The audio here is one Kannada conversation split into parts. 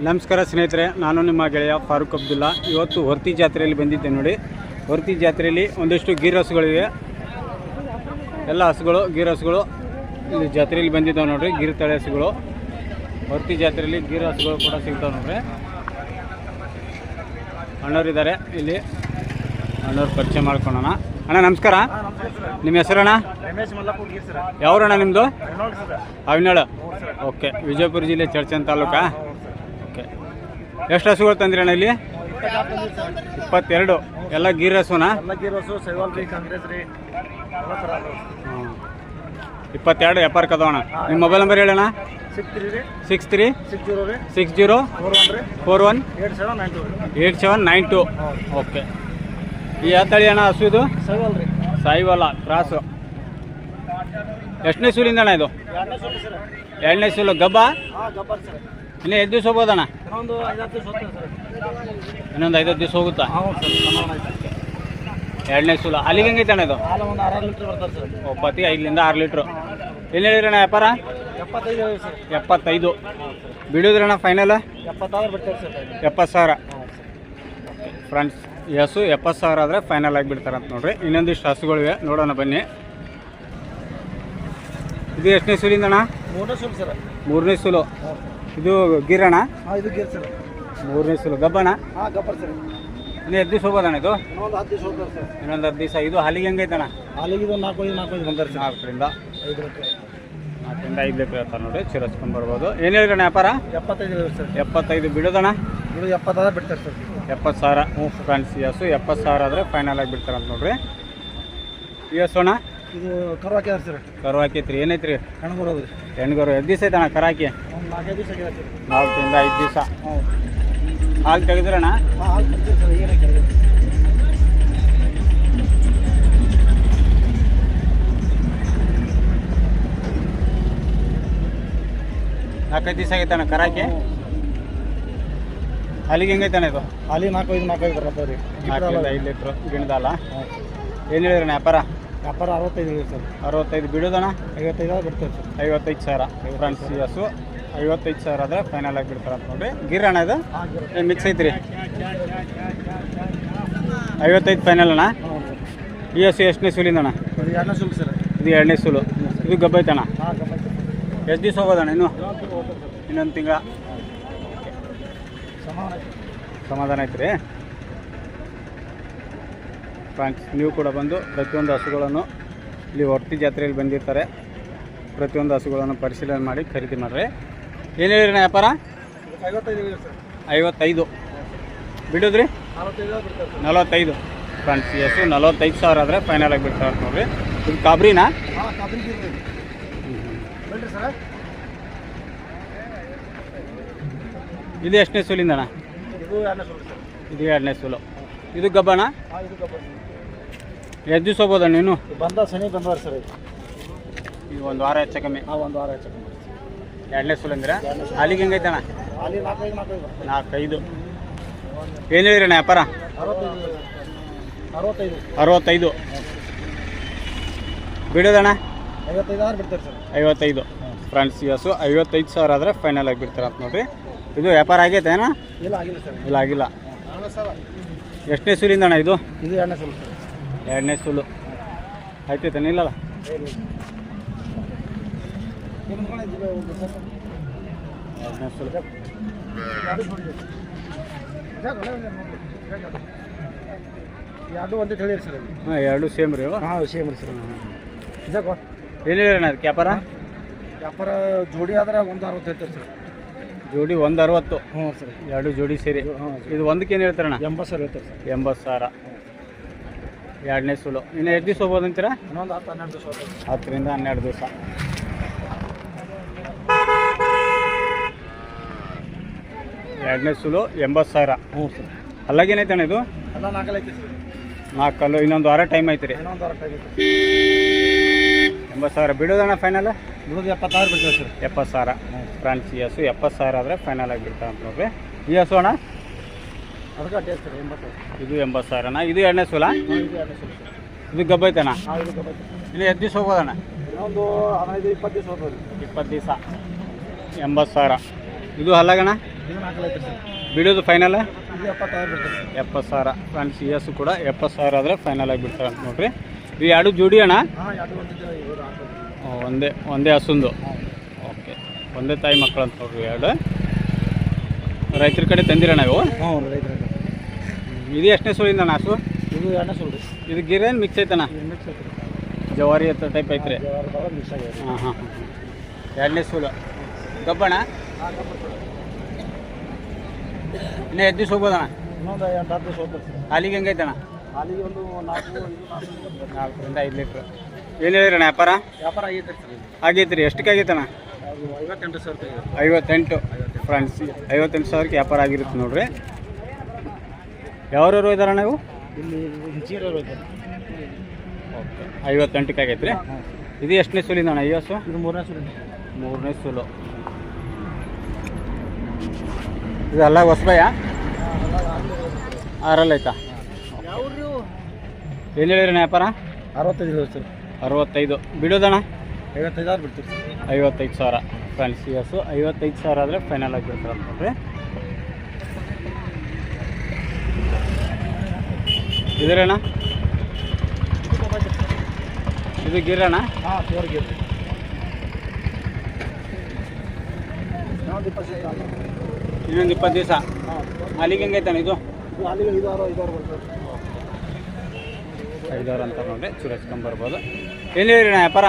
ನಮಸ್ಕಾರ ಸ್ನೇಹಿತರೆ, ನಾನು ನಿಮ್ಮ ಗೆಳೆಯ ಫಾರೂಕ್ ಅಬ್ದುಲ್ಲಾ. ಇವತ್ತು ಹೊರ್ತಿ ಜಾತ್ರೆಯಲ್ಲಿ ಬಂದಿದ್ದೆ ನೋಡಿ. ಹೊರ್ತಿ ಜಾತ್ರೆಯಲ್ಲಿ ಒಂದಷ್ಟು ಗೀರ್ ಹಸುಗಳಿವೆ. ಎಲ್ಲ ಹಸುಗಳು ಗೀರ್ ಹಸುಗಳು ಇಲ್ಲಿ ಜಾತ್ರೆಯಲ್ಲಿ ಬಂದಿದ್ದಾವೆ ನೋಡ್ರಿ. ಗೀರ್ ತಳಿ ಹಸುಗಳು ಹೊರ್ತಿ ಜಾತ್ರೆಯಲ್ಲಿ ಗೀರ್ ಹಸುಗಳು ಕೂಡ ಸಿಗ್ತಾವೆ ನೋಡ್ರಿ. ಅಣ್ಣವರಿದ್ದಾರೆ ಇಲ್ಲಿ, ಅಣ್ಣವ್ರು ಪರಿಚಯ ಮಾಡ್ಕೊಳ್ಳೋಣ. ಅಣ್ಣ ನಮಸ್ಕಾರ. ನಿಮ್ಮ ಹೆಸರಣ್ಣ? ಯಾವ್ರಣ್ಣ ನಿಮ್ಮದು? ಅವಿನಾಳು. ಓಕೆ, ವಿಜಯಪುರ ಜಿಲ್ಲೆ ಚರ್ಚನ್ ತಾಲೂಕಾ? ಓಕೆ, ಎಷ್ಟು ಹಸುಗಳು ತಂದ್ರಿ ಅಣ್ಣ ಇಲ್ಲಿ? 22. ಎಲ್ಲ ಗೀರ್ ಹಸುನಾ? 22 ವ್ಯಾಪಾರ ಕದೋಣ. ನಿಮ್ಮ ಮೊಬೈಲ್ ನಂಬರ್ ಹೇಳೋಣ. 6360418792. ಓಕೆ, ಈ ಯಾವ ತಳಿ ಅಣ್ಣ ಹಸು ಇದು? ಸಾಯಿವಲ್ಲ ಕ್ರಾಸು. ಎಷ್ಟನೇ ಸೂಲಿಂದ ಅಣ್ಣ ಇದು? 2ನೇ ಸೂಲು. ಗಬ್ಬ ಇನ್ನೂ 5 ದಿವಸ ಹೋಗ್ಬೋದಣ್ಣ? ಇನ್ನೊಂದು 5 ದಿವಸ ಹೋಗುತ್ತಾ? 2ನೇ ಸೂಲು. ಅಲ್ಲಿಗೆ ಹೆಂಗೈತೆ ಅಣ್ಣ ಇದು? ಒಪ್ಪತ್ತಿಗೆ 5ರಿಂದ 6 ಲೀಟ್ರು. ಏನು ಹೇಳಿದ್ರಣ್ಣ ವ್ಯಾಪಾರ? 75. ಬಿಡೋದ್ರಣ್ಣ ಫೈನಲ್? 70,000. ಫ್ರೆಂಡ್ಸ್, ಈ ಹಸು 70,000 ಆದರೆ ಫೈನಲ್ ಆಗಿಬಿಡ್ತಾರಂತ ನೋಡ್ರಿ. ಇನ್ನೊಂದಿಷ್ಟು ಹಸುಗಳಿವೆ, ನೋಡೋಣ ಬನ್ನಿ. ಇದು ಎಷ್ಟನೇ ಸೂಲಿಂದ ಅಣ್ಣ? 3ನೇ ಸೂಲು. ಇದು ಗಿರಣ? ಇದು ಗೀರ್ ಸರ್. 3ನೇ ಸೂಲು. ಗಬ್ಬಣ? ಇನ್ನು 10 ದಿವಸ ಹೋಗೋದಣ್ಣ ಇದು? ಇನ್ನೊಂದು 10 ದಿವಸ. ಇದು ಹಾಲಿಗೆ ಹೆಂಗೈತಣ್ಣ? ಹಾಲಿಗೆ 4ರಿಂದ 5 ಲೀಟ್ರ್ ಇರ್ತಾರೆ ನೋಡಿ. ಚಿರಸ್ಕೊಂಡು ಬರ್ಬೋದು. ಏನು ಹೇಳಿದ್ರಣ್ಣ ವ್ಯಾಪಾರ? 75. ಬಿಡೋದಣ್ಣ? 70,000 ಬಿಡ್ತಾರೆ ಸರ್. 70,000. ಫ್ರೆಂಡ್ಸ್, ಈ ಹಸು 70,000 ಆದರೆ ಫೈನಲ್ ಆಗಿ ಬಿಡ್ತಾರಂತ ನೋಡ್ರಿ. ಈ ಹಸು ಅಣ್ಣ? ಇದು ಕರು ಹಾಕಿದಾರೆ ಸರ್. ಕರು ಹಾಕೈತ್ರಿ. ಏನೈತ್ರಿ? ಹೆಣ್ಗರು. ಹೆಣ್ಗರು. 10 ದಿವಸ ಐತಣ್ಣ ಕರು ಹಾಕಿ? 4 ದಿವಸ. 4ರಿಂದ 5 ದಿವಸ. ಹಾಲು ತೆಗೆದ್ರಣ್ಣ? ಹಾಲು ತೆಗೆದು ಸರ್. ಏನಕ್ಕೆ 4-5 ದಿವಸ ಆಗೈತಣ್ಣ ಕರು ಹಾಕಿ? ಹಾಲಿಗೆ ಹೆಂಗೈತಣ್ಣ ಇದು? ಹಾಲಿಗೆ 4-5 ಬರ್ತದೆ ರೀ. 4ರಿಂದ 5 ಲೀಟ್ರು ಗಿಣದಲ್ಲ. ಏನು ಹೇಳಿದ್ರಣ್ಣ ವ್ಯಾಪಾರ? 65 ಸರ್. 65. ಬಿಡೋದಣ್ಣ? 55,000 ಬಿಡ್ತಾರೆ ಸರ್. 55,000. ಫ್ರೆಂಡ್ಸ್, ಈ ಹಸು 55,000 ಆದರೆ ಫೈನಲ್ ಆಗಿ ಬಿಡ್ತಾರೆ ಅಂತ ನೋಡ್ರಿ. ಗಿರ್ ಅಣ್ಣ ಇದು? ಮಿಕ್ಸ್ ಐತ್ರಿ. 55 ಫೈನಲ್ ಅಣ್ಣ. ಈ ಹಸು ಎಷ್ಟನೇ ಸೂಲಿಂದ ಅಣ್ಣ? 2ನೇ ಸೂಲು ಸರ್. ಇದು 2ನೇ ಸೂಲು. ಇದು ಗಬ್ಬ ಐತಣ್ಣ? ಎಷ್ಟು ದಿವಸ ಹೋಗೋದಣ್ಣ ಇನ್ನು? ಇನ್ನೊಂದು ತಿಂಗಳ. ಸಮಾಧಾನ ಐತ್ರಿ. ಫ್ರೆಂಡ್ಸ್, ನೀವು ಕೂಡ ಬಂದು ಪ್ರತಿಯೊಂದು ಹಸುಗಳನ್ನು ಇಲ್ಲಿ ಹೊರ್ತಿ ಜಾತ್ರೆಯಲ್ಲಿ ಬಂದಿರ್ತಾರೆ. ಪ್ರತಿಯೊಂದು ಹಸುಗಳನ್ನು ಪರಿಶೀಲನೆ ಮಾಡಿ ಖರೀದಿ ಮಾಡಿರಿ. ಏನು ಹೇಳಿರಿ ವ್ಯಾಪಾರ? 55. ಬಿಡೋದ್ರಿ? 45. ಫ್ರೆಂಡ್ಸ್, ಈ ಹಸು 45,000 ಆದರೆ ಫೈನಲ್ ಆಗಿ ಬಿಡ್ತಾರೆ ನೋಡ್ರಿ. ಇದು ಕಾಬ್ರಿನಾ? ಇದು ಎಷ್ಟನೇ ಸೂಲಿಂದ ಅಣ್ಣ? ಇದು 2ನೇ ಸೂಲು. ಇದು ಗಬ್ಬಣ? ಎಷ್ಟು ದಿವಸ ಹೋಗ್ಬೋದಣ್ಣ ನೀನು? ಶನಿ ಬಂದವಾರ ಸರ್. ಈಗ 1 ವಾರ ಹೆಚ್ಚು ಕಮ್ಮಿ. 1 ವಾರ ಹೆಚ್ಚು ಕಮ್ಮಿ. 2ನೇ ಸೂಲು ಅಂದ್ರೆ ಹಾಲಿಗೆ ಹೆಂಗೈತಣ್ಣ? 4-5. ಏನು ಹೇಳಿರಣ್ಣ ವ್ಯಾಪಾರ? 65. ಬಿಡೋದಣ್ಣ? 55,000 ಬಿಡ್ತಾರೆ ಸರ್. 55. ಫ್ರೆಂಡ್ಸ್, ಈ ಹಸು 55,000 ಆದರೆ ಫೈನಲ್ ಆಗಿ ಬಿಡ್ತಾರೆ ಅಂತ ನೋಡ್ರಿ. ಇದು ವ್ಯಾಪಾರ ಆಗೈತೆ ಅಣ್ಣ? ಇಲ್ಲ ಆಗಿಲ್ಲ. ಎಷ್ಟನೇ ಸೂಲಿಂದ ಅಣ್ಣ ಇದು? ಇದು 2ನೇ ಸೂಲು. 2ನೇ ಸೂಲು ಆಯ್ತೈತಾನೆ? ಇಲ್ಲಲ್ಲ. 2ನೇ ಸೂಲು. ಹಾಂ, 2 ಸೇಮ್ ರೀ. ಸೇಮ್ ರೀ ಸರ್. ಏನು ಹೇಳಿರಣ್ಣ ಅದಕ್ಕೆ ವ್ಯಾಪಾರ? ಜೋಡಿ ಆದರೆ 160 ಹೇಳ್ತಾರೆ ಸರ್. ಜೋಡಿ 160? ಹ್ಞೂ ಸರ್. 2 ಜೋಡಿ ಸೇರಿ. ಇದು ಒಂದಕ್ಕೆ ಏನು ಹೇಳ್ತಾರಣ್ಣ? 80,000 ಹೇಳ್ತಾರೆ ಸರ್. 80,000. 2ನೇ ಸೂಲು. ಇನ್ನು 10 ದಿವಸ ಹೋಗ್ಬೋದು ಅಂತೀರಾ? ಇನ್ನೊಂದು 10-12 ದಿವಸ. 10ರಿಂದ 12 ದಿವಸ. 2ನೇ ಸೂಲು 80,000. ಹ್ಞೂ ಸರ್. ಅಲ್ಲಾಗೇನೈತೆ ಇದು? ಅಲ್ಲ 4 ಐತೆ ಸರ್. 4 ಇನ್ನೊಂದು ವಾರ ಟೈಮ್ ಐತೆ ರೀ. 80,000. ಬಿಡೋದಣ್ಣ ಫೈನಲ್? ಬಿಡೋದು 70,000 ಬಿಡ್ತಾರೆ ಸರ್. 70,000. ಫ್ರೆಂಡ್ಸ್, ಈ ಹಸು 70,000 ಆದರೆ ಫೈನಲ್ ಆಗಿ ಬಿಡ್ತಾರೆ ಅಂತ ನೋಡ್ರಿ. ಈ ಹಸು ಅಣ್ಣ? ಅದಕ್ಕೆ ಅಡ್ಡಿ ಸರ್ 80,000. ಇದು 80,000 ಅಣ್ಣ. ಇದು 2ನೇ ಸೂಲ? ಇದು ಗಬ್ಬ ಐತಣ್ಣ? ಇಲ್ಲಿ 10 ದಿವಸ ಹೋಗೋದಣ್ಣ? ಇನ್ನೊಂದು 15-20 ದಿವಸ ಹೋಗ್ಬೋದು. 20 ದಿವಸ. 80,000. ಇದು ಹಲ್ಲಾಗಣ್ಣ? ಇದು 4 ಐತೆ ಸರ್. ಬಿಡೋದು ಫೈನಲ್ ಇದು 70,000 ಬಿಡ್ತಾರೆ ಸರ್. 70,000 ಫ್ರೆಂಡ್ಸ್. ಈ ಹಸು ಕೂಡ 70,000 ಆದರೆ ಫೈನಲ್ ಆಗಿ ಬಿಡ್ತಾರೆ ಅಂತ ನೋಡ್ರಿ. ಈ ಎರಡು ಜೋಡಿ ಅಣ್ಣ? ಹಾಂ, ಎರಡು ಒಂದಿದೆ, ಇವರು ಒಂದೇ ಹಸುಂದು. ಓಕೆ, ಒಂದೇ ತಾಯಿ ಮಕ್ಕಳು ಅಂತ ನೋಡ್ರಿ ಎರಡು. ರೈತರ ಕಡೆ ತಂದಿರೋಣ ಇವು? ಹಾಂ, ರೈತರ. ಇದು ಎಷ್ಟನೇ ಸುಳಿಂದ ಅಣ್ಣ ಹಸು? ಇದು 2ನೇ ಸುಳ್ಳು. ಇದು ಗಿರೇನು ಮಿಕ್ಸ್ ಐತಣ್ಣ? ಮಿಕ್ಸ್ ಐತೆ, ಜವಾರಿ ಹತ್ರ ಟೈಪ್ ಐತ್ರಿ? ಮಿಕ್ಸ್ ಆಗಿದೆ. ಹಾಂ ಹಾಂ. 2ನೇ ಸುಳು ಗಬ್ಬಣ್ಣ? ಇನ್ನೂ 10 ದಿವಸ ಹೋಗ್ಬೋದಣ್ಣ? ಇನ್ನೊಂದು 8-10 ದಿವಸ ಹೋಗ್ಬೋದು ಸರ್. ಹಾಲಿಗೆ ಹೆಂಗೈತಣ್ಣ? ಹಾಲಿಗೆ ಒಂದು 4ರಿಂದ 5 ಲೀಟ್ರ್. ಏನು ಹೇಳಿರಣ್ಣ ವ್ಯಾಪಾರ? ವ್ಯಾಪಾರ ಆಗೈತೆ ಸರ್. ಆಗೈತೆ ರೀ. ಎಷ್ಟಕ್ಕೆ ಆಗೈತಣ್ಣ? 58,000 ರೂಪಾಯಿ. 58 ಫ್ರೆಂಡ್ಸ್. 58,000ಕ್ಕೆ ವ್ಯಾಪಾರ ಆಗಿರುತ್ತೆ ನೋಡ್ರಿ. ಯಾವ್ರವ್ರು ಇದಾರಣ್ಣ ನೀವು? ಇಲ್ಲಿ ಹಿಂಚೀರವ್ರು ಇದ್ದಾರೆ. ಓಕೆ, 58ಕ್ಕೆ ಆಗೈತೆ ರೀ. ಇದು ಎಷ್ಟನೇ ಸುಲಿಂದ ಅಣ್ಣ ಈ ಹಸು? ಇದು 3ನೇ ಸುಳ್ಳು. 3ನೇ ಸುಲು. ಇದು ಅಲ್ಲ ಹೊಸಬಯ್ಯ? 6 ಐತಾ? ಏನು ಹೇಳಿರಣ್ಣ ವ್ಯಾಪಾರ? 65 ಸರ್. 65. ಬಿಡೋದಣ್ಣ? 55,000 ಬಿಡ್ತೀವಿ ಸರ್. 55,000 ಫ್ರೆಂಡ್ಸ್. ಈ ಹಸು 55,000 ಆದರೆ ಫೈನಲ್ ಆಗಿ ಬಿಡ್ತಾರೆ ಅಂತ ನೋಡ್ರಿ. ಇದ್ರಣ್ಣ? ಇದು ಗಿರಣ್ಣ? ಹಾಂ, ಪ್ಯೂರ್ ಗೀರ್. ಇನ್ನೊಂದು 20 ದಿವಸ. ಅಲ್ಲಿಗೆ ಹೆಂಗೈತಾನೆ ಇದು? ಇದು ಅಲ್ಲಿಗೆ 5,000 ಬರ್ತದೆ. 5,000 ಅಂತ ನೋಡ್ರಿ. ಚೂರು ಹಚ್ಕೊಂಬರ್ಬೋದು. ಏನು ಹೇಳಿರಣ್ಣ ವ್ಯಾಪಾರ?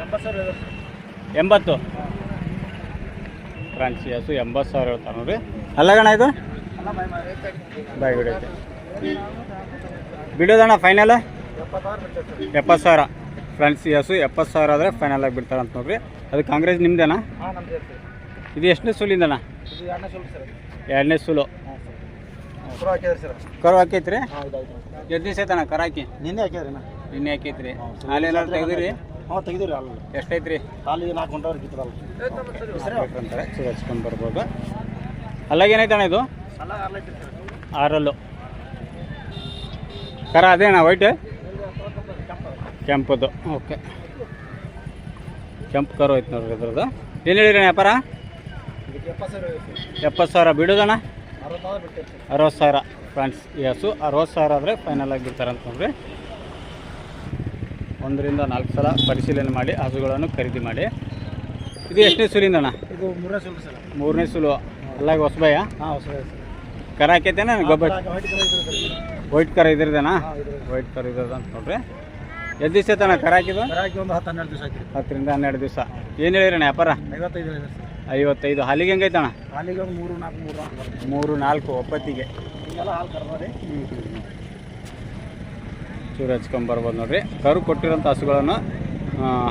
80,000 80 ಫ್ರೆಂಡ್ಸ್. ಈ ಹಸು 80,000 ಹೇಳ್ತಾರೆ ನೋಡ್ರಿ. ಅಲ್ಲಗಣ ಇದು? ಬಾಯ್ ಬಿಡೈತೆ. ಬಿಡೋದಣ್ಣ ಫೈನಲ್? 70,000 ಫ್ರೆಂಡ್ಸ್. ಈ ಹಸು 70,000 ಆದರೆ ಫೈನಲ್ ಆಗಿ ಬಿಡ್ತಾರೆ ಅಂತ ನೋಡ್ರಿ. ಅದು ಕಾಂಗ್ರೆಸ್ ನಿಮ್ದೇನಾ? ಹಾಂ, ನಮ್ದು ಸರ್. ಇದು ಎಷ್ಟನೇ ಸುಲಿಂದಣ್ಣ? ಇದು 2ನೇ ಸುಳ್ಳು ಸರ್. 2ನೇ ಸುಲು. ಹಾಂ ಸರ್. ಕರು ಹಾಕಿದ್ರಿ ಸರ್. ಕರು ಹಾಕೈತ್ರಿ? ಹಾಂ, ಇದಾಯ್ತು. ಎಷ್ಟು ದಿವಸ ಐತಣ್ಣ ಕರು ಹಾಕಿ? ನಿನ್ನೆ ಹಾಕಿದ್ರಿ ನಾ. ನಿನ್ನೆ ಹಾಕೈತ್ರಿ. ಹಾಲೇನಾದ್ರು ತೆಗೆದಿರಿ? ಹಾಂ, ತೆಗೆದಿರಿ ಹಾಲು. ಎಷ್ಟೈತ್ರಿ? ಹಾಲಿಗೆ 4 ಗಂಟೆವರೆಗೆ ಕಿತ್ತದಲ್ಲ. ಅಂತಾರೆ. ಚೂರು ಹಚ್ಕೊಂಡು ಬರ್ಬೋದು. ಅಲ್ಲಾಗೇನೈತಣ್ಣ ಇದು? ಅಲ್ಲ, 6 ಐತೆ ಸರ್. 6 ಕರ ಅದೇನಾ ವೈಟ್? ಕೆಂಪದು. ಓಕೆ, ಕೆಂಪು ಕರು ಐತೆ ನೋಡ್ರಿ ಇದ್ರದ್ದು. ಏನು ಹೇಳಿರಿ ವ್ಯಾಪಾರ? ಇದಕ್ಕೆ 70,000 ಸರ್. 70,000 ಬಿಡೋದಣ್ಣ? 60,000 ಬಿಡ್ತೀವಿ ಸರ್. 60,000 ಫ್ರೆಂಡ್ಸ್. ಈ ಹಸು 60,000 ಆದರೆ ಫೈನಲ್ ಆಗಿ ಬಿಡ್ತಾರೆ ಅಂತ ನೋಡ್ರಿ. 1ರಿಂದ 4 ಸಲ ಪರಿಶೀಲನೆ ಮಾಡಿ ಹಸುಗಳನ್ನು ಖರೀದಿ ಮಾಡಿ. ಇದು ಎಷ್ಟನೇ ಸುಲಿಂದಣ್ಣ? ಇದು 3ನೇ ಸುಳ್ಳು ಸರ್. 3ನೇ ಸುಲು. ಅಲ್ಲಾಗ ಹೊಸಬಯ್ಯ? ಹಾಂ, ಹೊಸ ಸರ್. ಕರ ಹಾಕೈತೇನ ಗೊಬ್ಬರ? ವೈಟ್ ಕರ ಇದ್ರದೇನಾ? ಹಾಂ, ಇದು ವೈಟ್ ಕರ ಇದ್ರದ ಅಂತ ನೋಡ್ರಿ. ಎಷ್ಟು ದಿವಸ ಐತಣ್ಣ ಕರ ಹಾಕಿದ್ದು? ಕರಾಕಿ ಒಂದು 10-12 ದಿವಸ ಆಯ್ತು. 10ರಿಂದ 12 ದಿವಸ. ಏನು ಹೇಳಿರಣ್ಣ ವ್ಯಾಪಾರ? 55 ಇದೆ ಸರ್. 55. ಹಾಲಿಗೆ ಹೆಂಗೈತಣ್ಣ? ಹಾಲಿಗೆ ಒಂದು 3-4 3-4 ಒಪ್ಪತ್ತಿಗೆ. ಹಿಂಗೆಲ್ಲ ಹಾಲು ಕರ್ಬೋದು. ಚೂರು ಹಚ್ಕೊಂಬರ್ಬೋದು ನೋಡ್ರಿ. ಕರು ಕೊಟ್ಟಿರೋಂಥ ಹಸುಗಳನ್ನು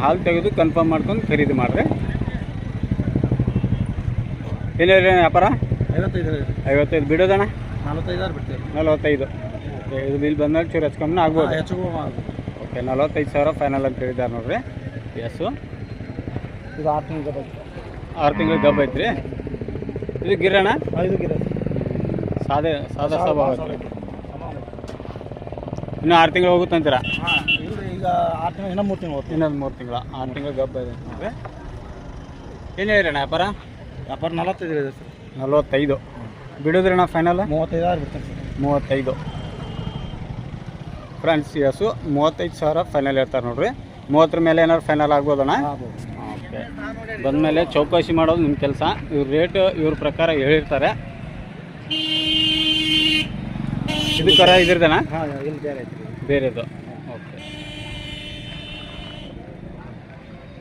ಹಾಲು ತೆಗೆದು ಕನ್ಫರ್ಮ್ ಮಾಡ್ಕೊಂಡು ಖರೀದಿ ಮಾಡಿರಿ. ಏನು ಹೇಳಿ ವ್ಯಾಪಾರ? 55 ಇದೆ. 55 ಬಿಡೋದಣ್ಣ? 45,000 ಬಿಡ್ತೀವಿ. 45. ಇದು ಬಿಲ್ ಬಂದಾಗ ಚೂರು ಹಚ್ಕೊಂಬನ ಆಗ್ಬೋದು. ಹೆಚ್ಚು ಓಕೆ, 45,000 ಫೈನಲ್ ಅಂತ ಹೇಳಿದ್ದಾರೆ ನೋಡ್ರಿ. ಎಸ್ಸು ಇದು 6 ತಿಂಗಳು ಗಬ್ಬ. 6 ತಿಂಗಳು ಗಬ್ಬ ಐತ್ರಿ. ಇದು ಗಿರಣ್ಣ? 5 ಗಿರ. ಸಾದಾ ಸ್ವಭಾವ ಐತ್ರಿ. ಇನ್ನೂ 6 ತಿಂಗಳು ಹೋಗುತ್ತಂತೀರಾ? ಹಾಂ, ಇಲ್ಲರಿ, ಈಗ 6 ತಿಂಗಳು, ಇನ್ನೂ 3 ತಿಂಗಳು ಹೋಗ್ತೀವಿ. ಇನ್ನೊಂದು 3 ತಿಂಗಳು. 6 ತಿಂಗಳು ಗಬ್ಬ ಇದೆ ನೋಡ್ರಿ. ಏನು ಹೇಳಿರಣ್ಣ ವ್ಯಾಪಾರ? ವ್ಯಾಪಾರ 45 ಇದೆ ಸರ್. 45. ಬಿಡೋದ್ರಣ್ಣ ಫೈನಲ್? 35,000 ಬಿಡ್ತೀನಿ ಸರ್. 35 ಫ್ರೆಂಡ್ಸ್. ಈ ಹಸು 35,000 ಫೈನಲ್ ಹೇಳ್ತಾರೆ ನೋಡ್ರಿ. 30 ಮೇಲೆ ಏನಾದ್ರು ಫೈನಲ್ ಆಗ್ಬೋದಣ್ಣ? ಓಕೆ, ಬಂದಮೇಲೆ ಚೌಕಾಸಿ ಮಾಡೋದು ನಿಮ್ಮ ಕೆಲಸ. ಇವ್ರ ರೇಟ್ ಇವ್ರ ಪ್ರಕಾರ ಹೇಳಿರ್ತಾರೆ. ಇದು ಕರ ಇದ್ರದಣ್ಣ? ಹಾಂ, ಇಲ್ಲಿ ಬೇರೆ ಐತಿ. ಬೇರೆದು. ಓಕೆ,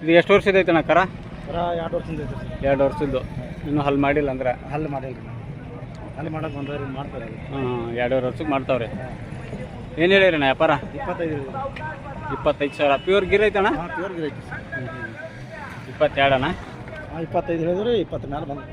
ಇದು ಎಷ್ಟು ವರ್ಷದ ಐತಣ್ಣ ಕರ? ಕರ 2 ವರ್ಷದಿಂದ ಐತೆ ಸರ್. 2 ವರ್ಷದ್ದು. ಇನ್ನೂ ಹಲ್ ಮಾಡಿಲ್ಲ ಅಂದ್ರೆ? ಹಲ್ಲು ಮಾಡಿಲ್ಲ ರೀ. ಹಲ್ಲು ಮಾಡೋಕೆ ಬಂದವ್ರು ಮಾಡ್ತಾರೆ. ಹಾಂ, 2 ವರ್ಷಕ್ಕೆ ಮಾಡ್ತಾವ್ರಿ. ಏನು ಹೇಳಿರಣ್ಣ ವ್ಯಾಪಾರ? 25 ಇದೆ. 25,000. ಪ್ಯೂರ್ ಗಿರ್ ಐತಣ್ಣ? ಹಾಂ, ಪ್ಯೂರ್ ಗಿರ ಐತಿ ಸರ್. 22 ಅಣ್ಣ? ಹಾಂ, 25 ಹೇಳಿದ್ರಿ, 20 ಮೇಲೆ ಬಂದು.